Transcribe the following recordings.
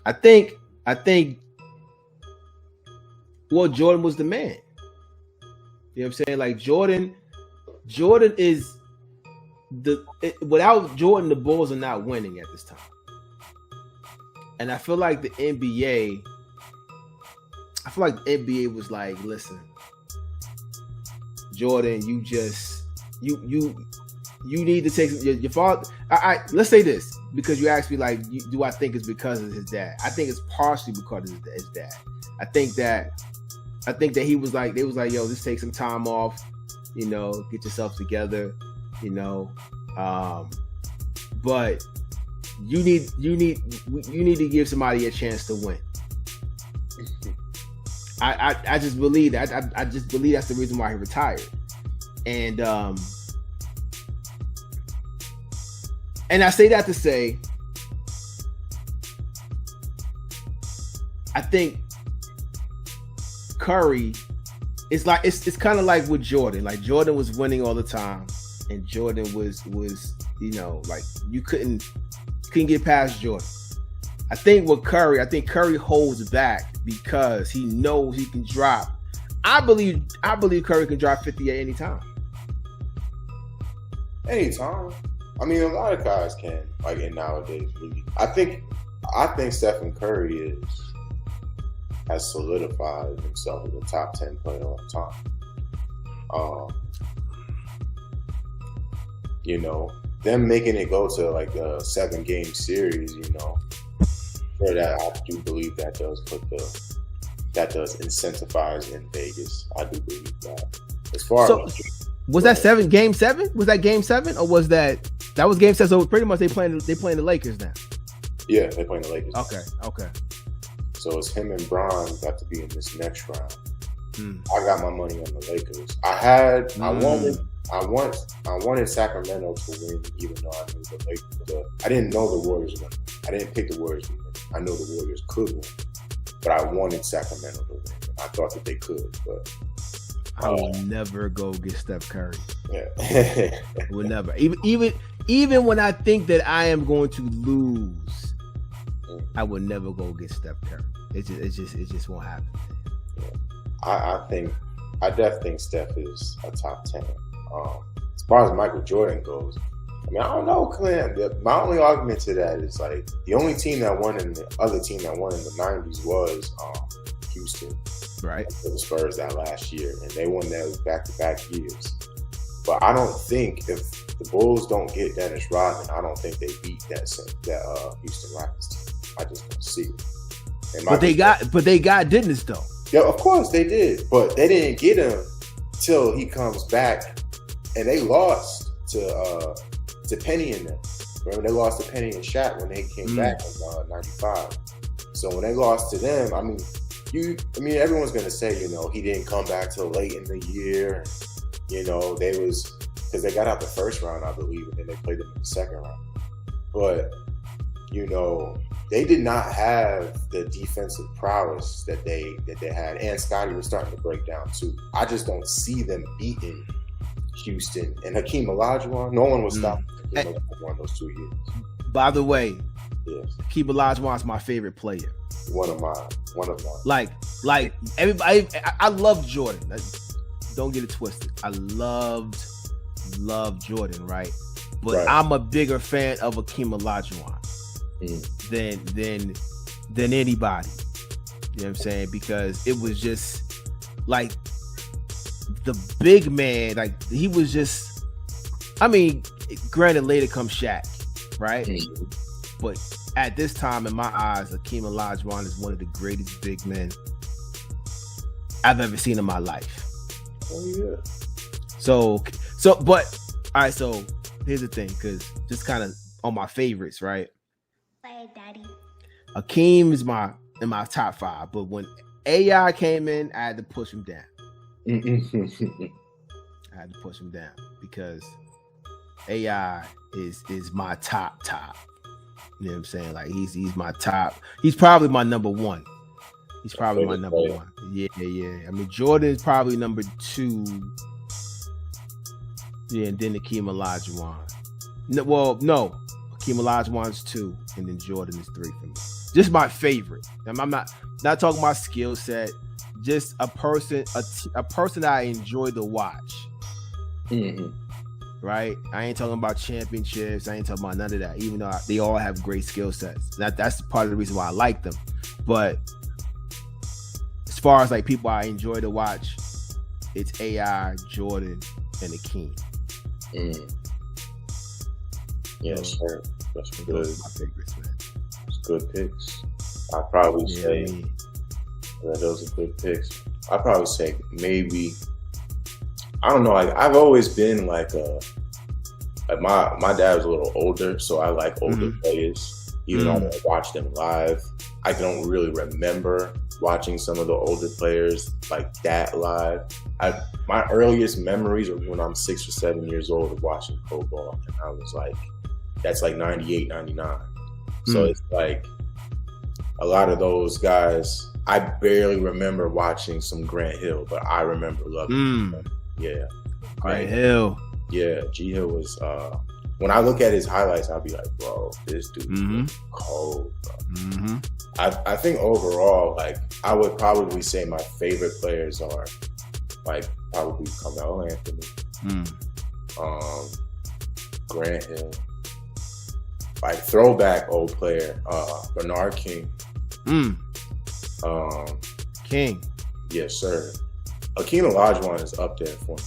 I think well, Jordan was the man. You know what I'm saying? Like Jordan is without Jordan, the Bulls are not winning at this time. And I feel like the NBA was like, listen, Jordan, you need to take your fault. Let's say this, because you asked me, like, do I think it's because of his dad? I think it's partially because of his dad. I think that he was like, they was like, yo, just take some time off, get yourself together, but you need to give somebody a chance to win. I just believe that. I just believe that's the reason why he retired. And I say that to say, I think Curry is like, it's kind of like with Jordan. Like Jordan was winning all the time, and Jordan was like you couldn't get past Jordan. I think Curry holds back because he knows he can drop. I believe Curry can drop 50 at any time. Anytime. I mean, a lot of guys can, like in nowadays. Really. I think Stephen Curry has solidified himself as a top 10 player all the time. Them making it go to like a 7-game series, for that, I do believe that does incentivize in Vegas. I do believe that. As far as was that game seven? Was that game 7, or was that was game 7? So pretty much they playing the Lakers now. Yeah, they playing the Lakers. Okay. So it's him and Bron got to be in this next round. I got my money on the Lakers. I wanted Sacramento to win, even though I knew the Lakers. I didn't know the Warriors would win. I didn't pick the Warriors to win. I know the Warriors could win, but I wanted Sacramento to win. I thought that they could, but I would never go get Steph Curry. Yeah, I would never. Even when I think that I am going to lose, I would never go get Steph Curry. It just won't happen. Yeah. I definitely think Steph is a top 10. As far as Michael Jordan goes, I mean, I don't know, Clint. My only argument to that is like the only team that won and the other team that won in the 90s was Houston. Right. The Spurs that last year, and they won those back-to-back years. But I don't think if the Bulls don't get Dennis Rodman, I don't think they beat that Houston Rockets team. I just don't see it. But they got Dennis though. Yeah, of course they did, but they didn't get him till he comes back, and they lost to Penny and them. Remember, they lost to Penny and Shaq when they came back in '95. So when they lost to them, I mean, everyone's gonna say, he didn't come back till late in the year. Because they got out the first round, I believe, and then they played them in the second round. But they did not have the defensive prowess that they had, and Scottie was starting to break down too. I just don't see them beating Houston and Hakeem Olajuwon. No one was stopping Hakeem Olajuwon those 2 years. By the way, yes, Hakeem Olajuwon is my favorite player. One of mine. Like everybody, I love Jordan. Don't get it twisted. I loved Jordan, right? But right. I'm a bigger fan of Hakeem Olajuwon than anybody. You know what I'm saying? Because it was just like the big man. Like he was just. I mean, granted, later comes Shaq, right? But at this time, in my eyes, Hakeem Olajuwon is one of the greatest big men I've ever seen in my life. Oh yeah. But all right. So here's the thing, because just kind of on my favorites, right? Hakeem is in my top 5, but when AI came in, I had to push him down. I had to push him down because AI is my top. You know what I'm saying? Like he's my top. He's probably my number 1. He's probably my number 1. Yeah. I mean, Jordan is probably number 2. Yeah, and then Hakeem Olajuwon. No, Hakeem Olajuwon's 2, and then Jordan is 3 for me. Just my favorite. I'm not talking about skill set. Just a person that I enjoy to watch. Mm-hmm. Right? I ain't talking about championships. I ain't talking about none of that. Even though they all have great skill sets. That's part of the reason why I like them. But as far as like people I enjoy to watch, it's AI, Jordan, and Hakeem. Yes, sir. That's good. Those are my favorites, man. That's good picks. I'd probably say those are good picks. I'd probably say maybe, I don't know. Like I've always been like my dad was a little older, so I like older players. Even though I watch them live, I don't really remember watching some of the older players like that live. My earliest memories are when I'm 6 or 7 years old of watching pro ball, and I was like, that's like 98, 99. So it's like a lot of those guys. I barely remember watching some Grant Hill, but I remember loving him. Yeah. Grant Hill. Yeah, G Hill was when I look at his highlights, I'll be like, bro, this dude is cold, bro. I think overall, like I would probably say my favorite players are like probably Carmelo Anthony, Grant Hill, like throwback old player, Bernard King. King. Yes, sir. Hakeem Olajuwon is up there for me.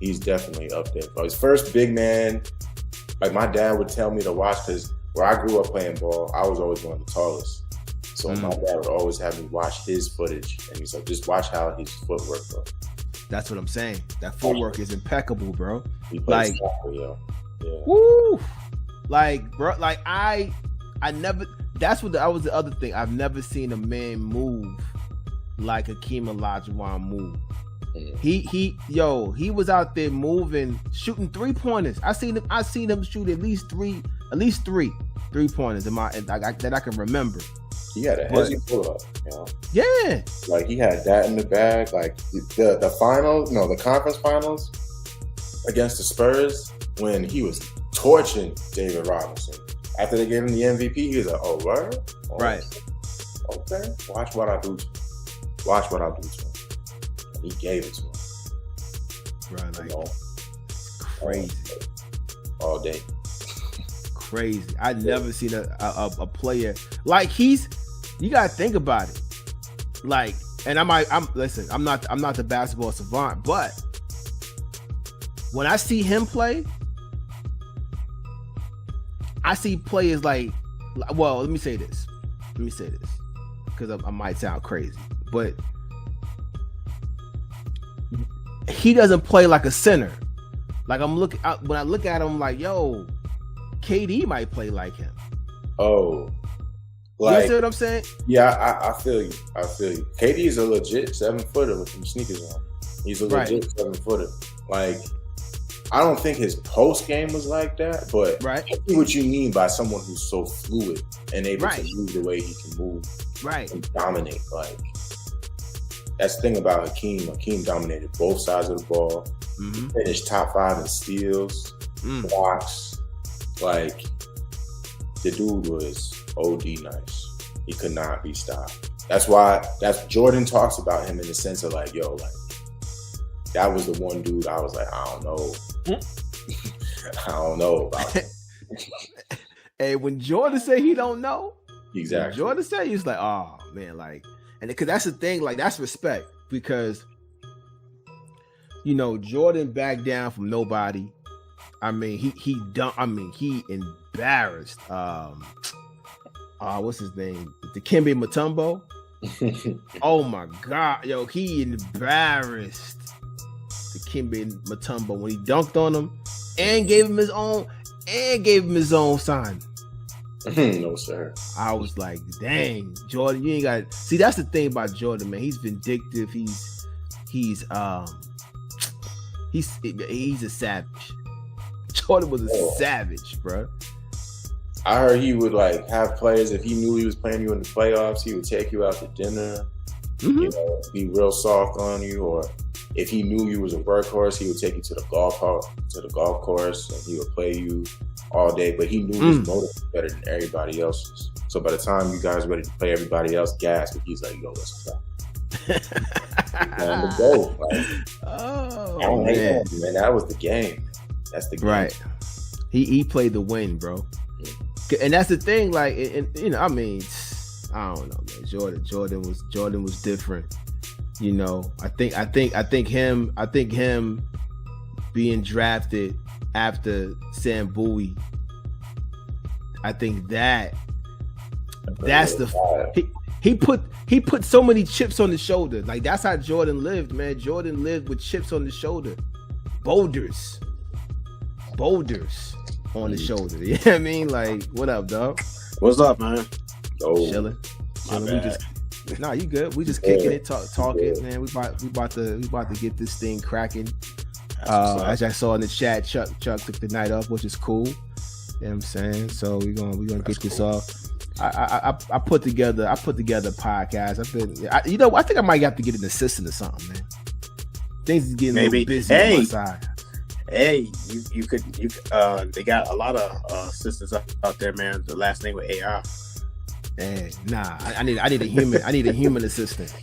He's definitely up there. For his first big man, like my dad would tell me to watch, because where I grew up playing ball, I was always one of the tallest. So my dad would always have me watch his footage, and he's like, just watch how his footwork goes. That's what I'm saying. That footwork is impeccable, bro. He plays like, soccer, yo. Yeah. Woo! Like, bro, like I never. That was the other thing. I've never seen a man move like Hakeem Olajuwon move. He was out there moving, shooting 3-pointers. I seen him shoot at least three 3-pointers that I can remember. He had a hezzy pull up, you know. Yeah. Like he had that in the bag. Like the finals, no, the conference finals against the Spurs, when he was torching David Robinson. After they gave him the MVP, he was like, "Oh, word? Oh, right. Okay. Watch what I do to him. Watch what I do to him." And he gave it to him. Right, like, crazy. All day. Crazy. I never seen a player like you gotta think about it. Like, and I'm not the basketball savant, but when I see him play, I see players like, well, let me say this because I might sound crazy, but he doesn't play like a center. Like when I look at him, like, yo, KD might play like him. Oh, like, you see what I'm saying? Yeah, I feel you. KD is a legit 7-footer with some sneakers on. He's a legit 7-footer. Like, I don't think his post game was like that, but I see what you mean by someone who's so fluid and able to move the way he can move, and dominate. Like, that's the thing about Hakeem. Hakeem dominated both sides of the ball. He finished top 5 in steals, blocks. Like, the dude was OD nice. He could not be stopped. That's Jordan talks about him in the sense of like, yo, like, that was the one dude I was like, I don't know. I don't know about him. Hey, when Jordan say he don't know, exactly. Jordan say he's like, oh man, like, and because that's the thing, like, that's respect, because you know Jordan backed down from nobody. I mean, he embarrassed. What's his name? Dikembe Mutombo. Oh my God, yo, he embarrassed Dikembe Mutombo when he dunked on him and gave him his own sign. No, sir. I was like, dang, Jordan, you ain't got. See, that's the thing about Jordan, man. He's vindictive. He's a savage. Jordan was a savage, bro. I heard he would like have players, if he knew he was playing you in the playoffs, he would take you out to dinner, you know, be real soft on you. Or if he knew you was a workhorse, he would take you to the golf course, and he would play you all day. But he knew his motor was better than everybody else's. So by the time you guys ready to play everybody else gas, but he's like, yo, let's go. And the goal, like, oh man, that was the game. That's the game. Right. He played the win, bro. And that's the thing, like, and you know, I mean, I don't know, man. Jordan was different. You know, I think him being drafted after Sam Bowie. I think that's the he put so many chips on the shoulder. Like, that's how Jordan lived, man. Jordan lived with chips on the shoulder, boulders on the shoulder. You know what I mean? Like, what up, dog? What's up, man? Chilling. Nah, you good? We just kicking it, talking, man. We about to get this thing cracking. As I saw in the chat, Chuck took the night off, which is cool. You know what I'm saying? So we're gonna get this off. I put together a podcast. I think I might have to get an assistant or something, man. Things is getting a little busy on my side. Hey, you could they got a lot of assistants out there, man. The last name with AR. Hey, nah, I need a human. I need a human assistant.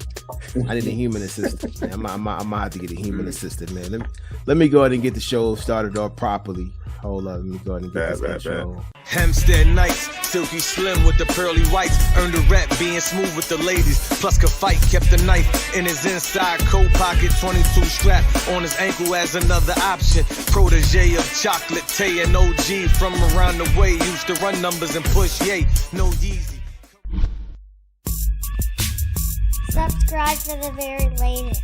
I need a human assistant. Man. I'm gonna have to get a human assistant, man. Let me go ahead and get the show started off properly. Hold up, let me go ahead and get this show. Hempstead Nights, silky slim with the pearly whites. Earned a rep being smooth with the ladies. Plus could fight, kept the knife in his inside coat pocket. 22 strap on his ankle as another option. Protege of Chocolate Tay and OG from around the way. Used to run numbers and push yay. No Yeezy. Subscribe for the very latest.